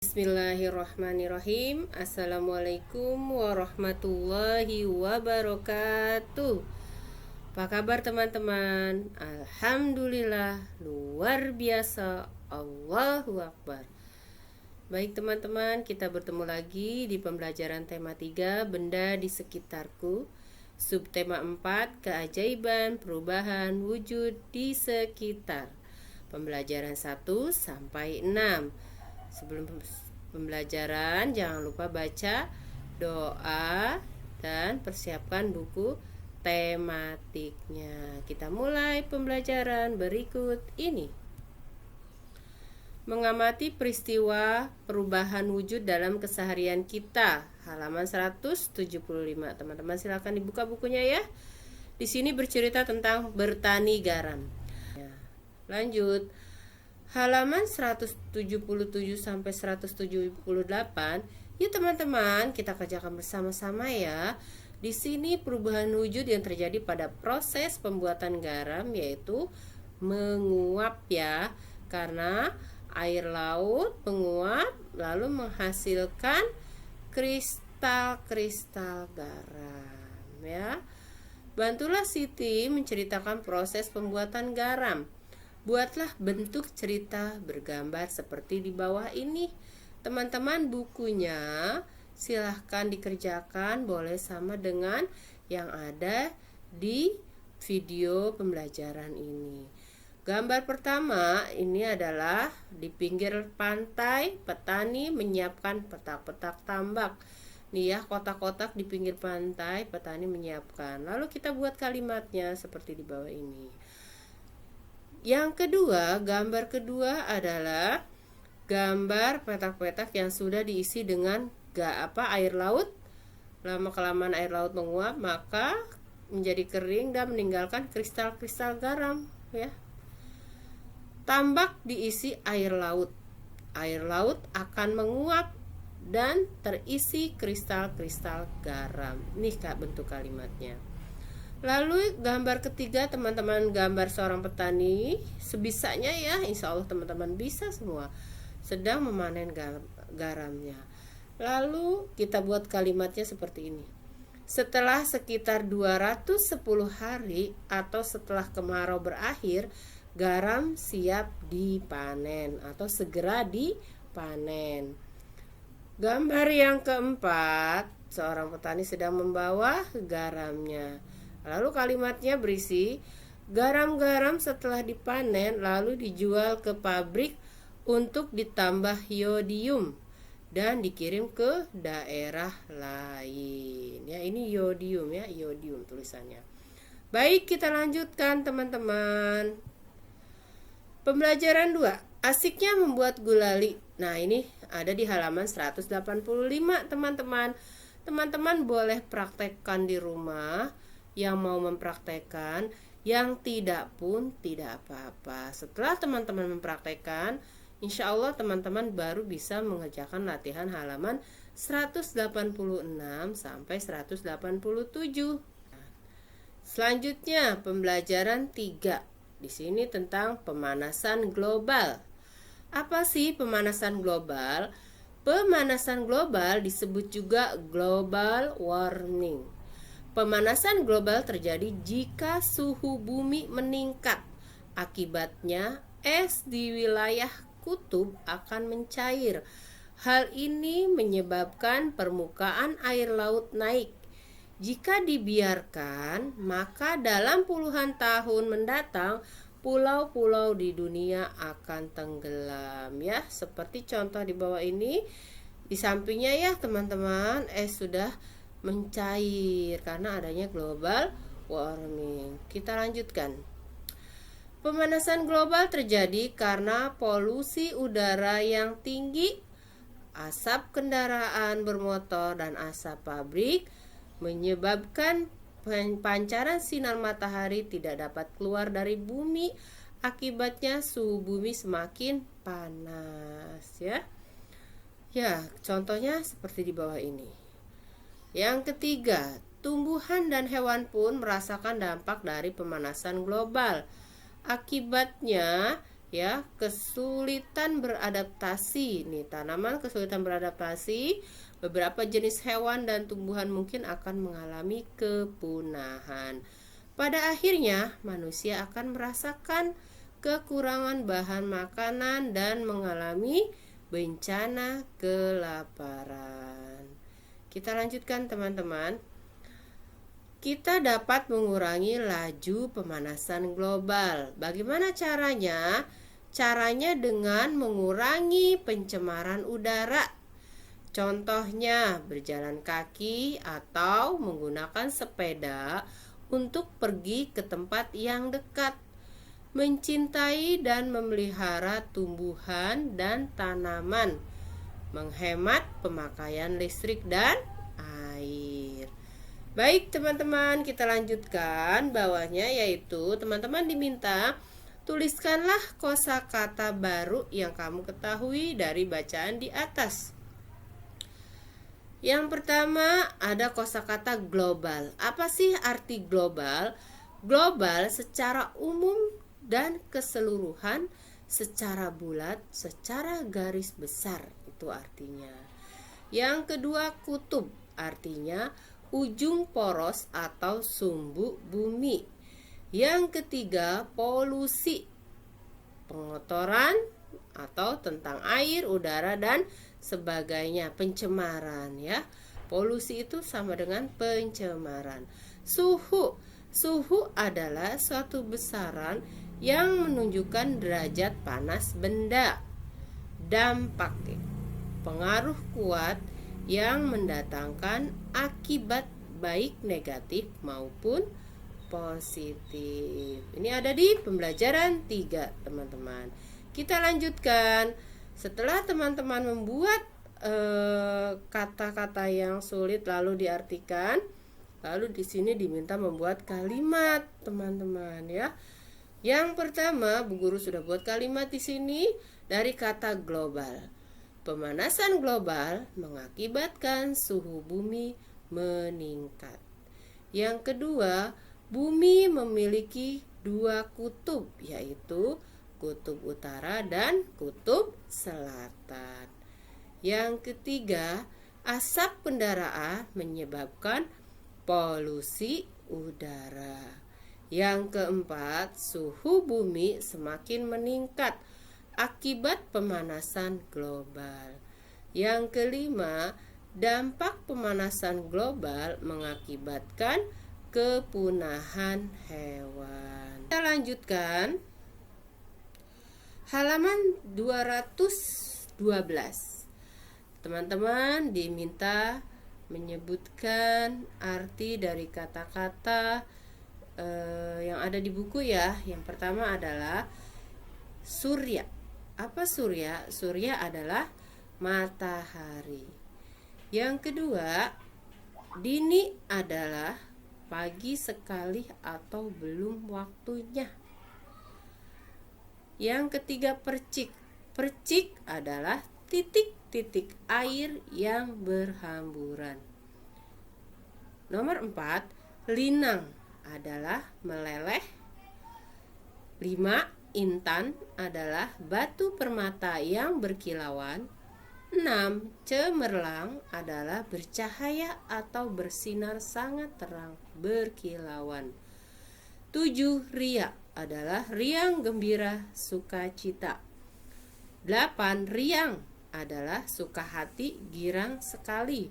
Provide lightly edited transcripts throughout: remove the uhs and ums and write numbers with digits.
Bismillahirrahmanirrahim. Assalamualaikum warahmatullahi wabarakatuh. Apa kabar teman-teman? Alhamdulillah, luar biasa. Allahu Akbar. Baik teman-teman, kita bertemu lagi di pembelajaran tema 3, benda di sekitarku. Subtema 4, keajaiban perubahan wujud di sekitar. Pembelajaran 1 sampai 6. Sebelum pembelajaran, jangan lupa baca doa dan persiapkan buku tematiknya. Kita mulai pembelajaran berikut ini. Mengamati peristiwa perubahan wujud dalam keseharian kita. Halaman 175. Teman-teman silakan dibuka bukunya ya. Di sini bercerita tentang bertani garam. Ya, lanjut. Halaman 177 sampai 178. Yuk teman-teman, kita kerjakan bersama-sama ya. Di sini perubahan wujud yang terjadi pada proses pembuatan garam yaitu menguap ya. Karena air laut menguap lalu menghasilkan kristal-kristal garam ya. Bantulah Siti menceritakan proses pembuatan garam. Buatlah bentuk cerita bergambar seperti di bawah ini. Teman-teman, bukunya silahkan dikerjakan, boleh sama dengan yang ada di video pembelajaran ini. Gambar pertama ini adalah di pinggir pantai, petani menyiapkan petak-petak tambak. Nih ya, kotak-kotak di pinggir pantai, petani menyiapkan. Lalu kita buat kalimatnya seperti di bawah ini. Yang kedua, gambar kedua adalah gambar petak-petak yang sudah diisi dengan air laut. Lama-kelamaan air laut menguap, maka menjadi kering dan meninggalkan kristal-kristal garam ya. Tambak diisi air laut. Air laut akan menguap dan terisi kristal-kristal garam. Ini bentuk kalimatnya. Lalu gambar ketiga, teman-teman, gambar seorang petani sebisanya ya, insya Allah teman-teman bisa semua, sedang memanen garamnya. Lalu kita buat kalimatnya seperti ini. Setelah sekitar 210 hari atau setelah kemarau berakhir, garam siap dipanen atau segera dipanen. Gambar yang keempat, seorang petani sedang membawa garamnya. Lalu kalimatnya berisi, garam-garam setelah dipanen lalu dijual ke pabrik untuk ditambah yodium dan dikirim ke daerah lain. Ya, ini yodium ya, yodium tulisannya. Baik, kita lanjutkan teman-teman. Pembelajaran 2, asiknya membuat gulali. Nah, ini ada di halaman 185 teman-teman. Teman-teman boleh praktekkan di rumah. Yang mau mempraktekkan, yang tidak pun tidak apa-apa. Setelah teman-teman mempraktekkan, insya Allah teman-teman baru bisa mengerjakan latihan halaman 186 sampai 187. Selanjutnya pembelajaran 3. Di sini tentang pemanasan global. Apa sih pemanasan global? Pemanasan global disebut juga global warming. Pemanasan global terjadi jika suhu bumi meningkat. Akibatnya, es di wilayah kutub akan mencair. Hal ini menyebabkan permukaan air laut naik. Jika dibiarkan, maka dalam puluhan tahun mendatang, pulau-pulau di dunia akan tenggelam ya. Seperti contoh di bawah ini. Di sampingnya ya teman-teman, es sudah mencair karena adanya global warming. Kita lanjutkan. Pemanasan global terjadi karena polusi udara yang tinggi, asap kendaraan bermotor dan asap pabrik menyebabkan pancaran sinar matahari tidak dapat keluar dari bumi. Akibatnya suhu bumi semakin panas ya. Ya, contohnya seperti di bawah ini. Yang ketiga, tumbuhan dan hewan pun merasakan dampak dari pemanasan global. Akibatnya, ya, kesulitan beradaptasi. Nih, tanaman kesulitan beradaptasi, beberapa jenis hewan dan tumbuhan mungkin akan mengalami kepunahan. Pada akhirnya, manusia akan merasakan kekurangan bahan makanan dan mengalami bencana kelaparan. Kita lanjutkan, teman-teman. Kita dapat mengurangi laju pemanasan global. Bagaimana caranya? Caranya dengan mengurangi pencemaran udara. Contohnya, berjalan kaki atau menggunakan sepeda untuk pergi ke tempat yang dekat. Mencintai dan memelihara tumbuhan dan tanaman. Menghemat pemakaian listrik dan air. Baik, teman-teman, kita lanjutkan bawahnya, yaitu teman-teman diminta tuliskanlah kosakata baru yang kamu ketahui dari bacaan di atas. Yang pertama ada kosakata global. Apa sih arti global? Global secara umum dan keseluruhan, secara bulat, secara garis besar, itu artinya. Yang kedua kutub, artinya ujung poros atau sumbu bumi. Yang ketiga polusi, pengotoran atau tentang air, udara dan sebagainya, pencemaran ya. Polusi itu sama dengan pencemaran. Suhu adalah suatu besaran yang menunjukkan derajat panas benda. Dampak, pengaruh kuat yang mendatangkan akibat baik negatif maupun positif. Ini ada di pembelajaran 3, teman-teman. Kita lanjutkan. Setelah teman-teman membuat kata-kata yang sulit lalu diartikan, lalu di sini diminta membuat kalimat, teman-teman ya. Yang pertama, Bu Guru sudah buat kalimat di sini dari kata global. Pemanasan global mengakibatkan suhu bumi meningkat. Yang kedua, bumi memiliki 2 kutub, yaitu kutub utara dan kutub selatan. Yang ketiga, asap kendaraan menyebabkan polusi udara. Yang keempat, suhu bumi semakin meningkat akibat pemanasan global. Yang kelima, dampak pemanasan global mengakibatkan kepunahan hewan. Kita lanjutkan halaman 212. Teman-teman diminta menyebutkan arti dari kata-kata yang ada di buku ya. Yang pertama adalah surya. Apa surya? Surya adalah matahari. Yang kedua, dini adalah pagi sekali atau belum waktunya. Yang ketiga, percik. Percik adalah titik-titik air yang berhamburan. Nomor 4, linang adalah meleleh. 5, intan adalah batu permata yang berkilauan. 6, cemerlang adalah bercahaya atau bersinar sangat terang, berkilauan. 7, riak adalah riang gembira, sukacita. 8, riang adalah suka hati, girang sekali.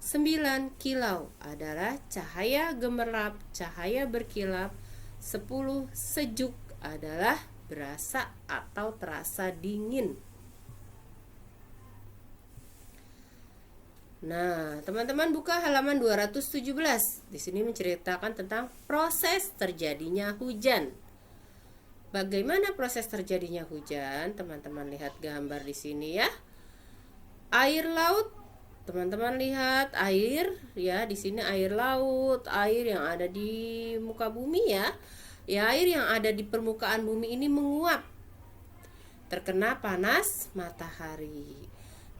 9, kilau adalah cahaya gemerlap, cahaya berkilap. 10, sejuk adalah berasa atau terasa dingin. Nah, teman-teman buka halaman 217. Di sini menceritakan tentang proses terjadinya hujan. Bagaimana proses terjadinya hujan? Teman-teman lihat gambar di sini ya. Air laut. Teman-teman lihat air ya, di sini air laut, air yang ada di muka bumi ya. Ya, air yang ada di permukaan bumi ini menguap terkena panas matahari.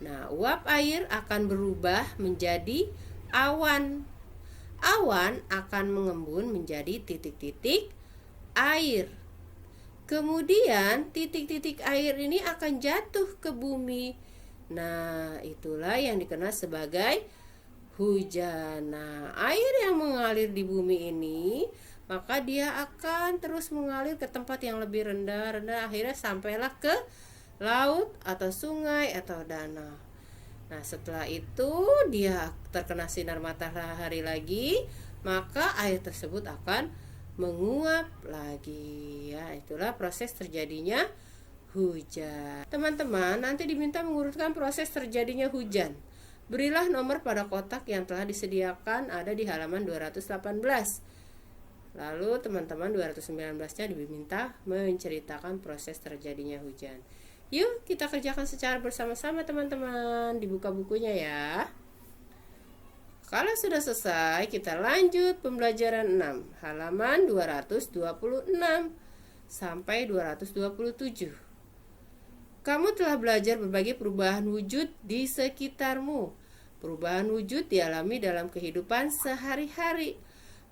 Nah, uap air akan berubah menjadi awan. Awan akan mengembun menjadi titik-titik air. Kemudian titik-titik air ini akan jatuh ke bumi. Nah, itulah yang dikenal sebagai hujan. Nah, air yang mengalir di bumi ini, maka dia akan terus mengalir ke tempat yang lebih rendah, akhirnya sampailah ke laut atau sungai atau danau. Nah, setelah itu dia terkena sinar matahari lagi, maka air tersebut akan menguap lagi. Ya, itulah proses terjadinya hujan. Teman-teman, nanti diminta mengurutkan proses terjadinya hujan. Berilah nomor pada kotak yang telah disediakan ada di halaman 218. Lalu teman-teman 219-nya diminta menceritakan proses terjadinya hujan. Yuk kita kerjakan secara bersama-sama teman-teman. Dibuka bukunya ya. Kalau sudah selesai, kita lanjut pembelajaran 6, halaman 226 sampai 227. Kamu telah belajar berbagai perubahan wujud di sekitarmu. Perubahan wujud dialami dalam kehidupan sehari-hari.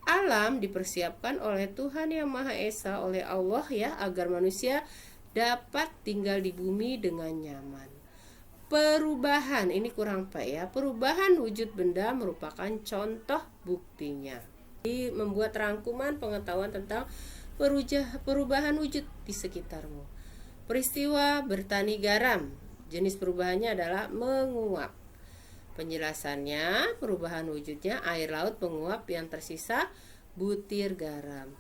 Alam dipersiapkan oleh Tuhan Yang Maha Esa, oleh Allah ya, agar manusia dapat tinggal di bumi dengan nyaman. Perubahan, ini kurang Pak ya. Perubahan wujud benda merupakan contoh buktinya. Jadi membuat rangkuman pengetahuan tentang perubahan wujud di sekitarmu. Peristiwa bertani garam, jenis perubahannya adalah menguap. Penjelasannya, perubahan wujudnya air laut menguap yang tersisa butir garam.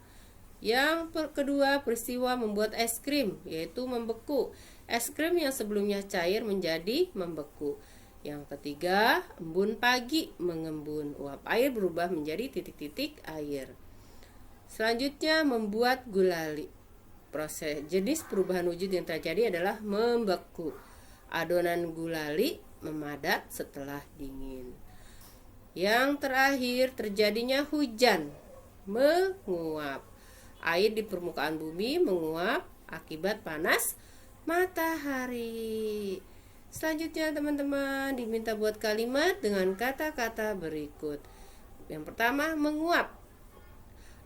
Yang kedua, peristiwa membuat es krim, yaitu membeku. Es krim yang sebelumnya cair menjadi membeku. Yang ketiga, embun pagi mengembun. Uap air berubah menjadi titik-titik air. Selanjutnya, membuat gulali. Proses jenis perubahan wujud yang terjadi adalah membeku. Adonan gulali memadat setelah dingin. Yang terakhir, terjadinya hujan, menguap. Air di permukaan bumi menguap akibat panas matahari. Selanjutnya teman-teman diminta buat kalimat dengan kata-kata berikut. Yang pertama, menguap.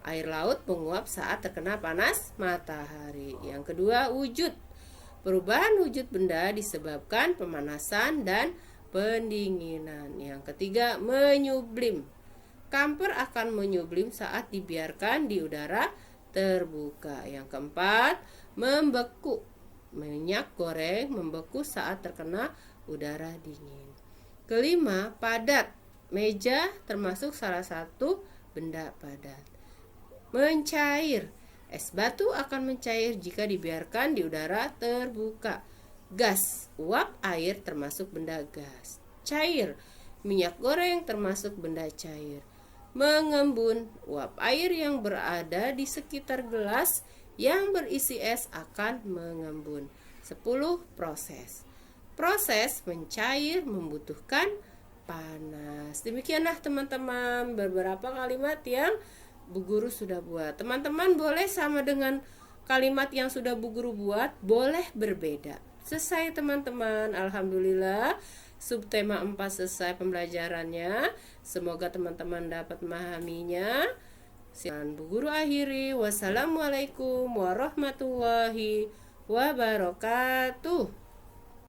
Air laut menguap saat terkena panas matahari. Yang kedua, wujud. Perubahan wujud benda disebabkan pemanasan dan pendinginan. Yang ketiga, menyublim. Kamper akan menyublim saat dibiarkan di udara terbuka. Yang keempat, membeku. Minyak goreng membeku saat terkena udara dingin. Kelima, padat. Meja termasuk salah satu benda padat. Mencair. Es batu akan mencair jika dibiarkan di udara terbuka. Gas. Uap air termasuk benda gas. Cair. Minyak goreng termasuk benda cair. Mengembun. Uap air yang berada di sekitar gelas yang berisi es akan mengembun. 10. Proses. Proses mencair membutuhkan panas. Demikianlah teman-teman beberapa kalimat yang Bu Guru sudah buat. Teman-teman boleh sama dengan kalimat yang sudah Bu Guru buat, boleh berbeda. Selesai teman-teman. Alhamdulillah subtema 4 selesai pembelajarannya. Semoga teman-teman dapat memahaminya. Bu Guru akhiri. Wassalamualaikum warahmatullahi wabarakatuh.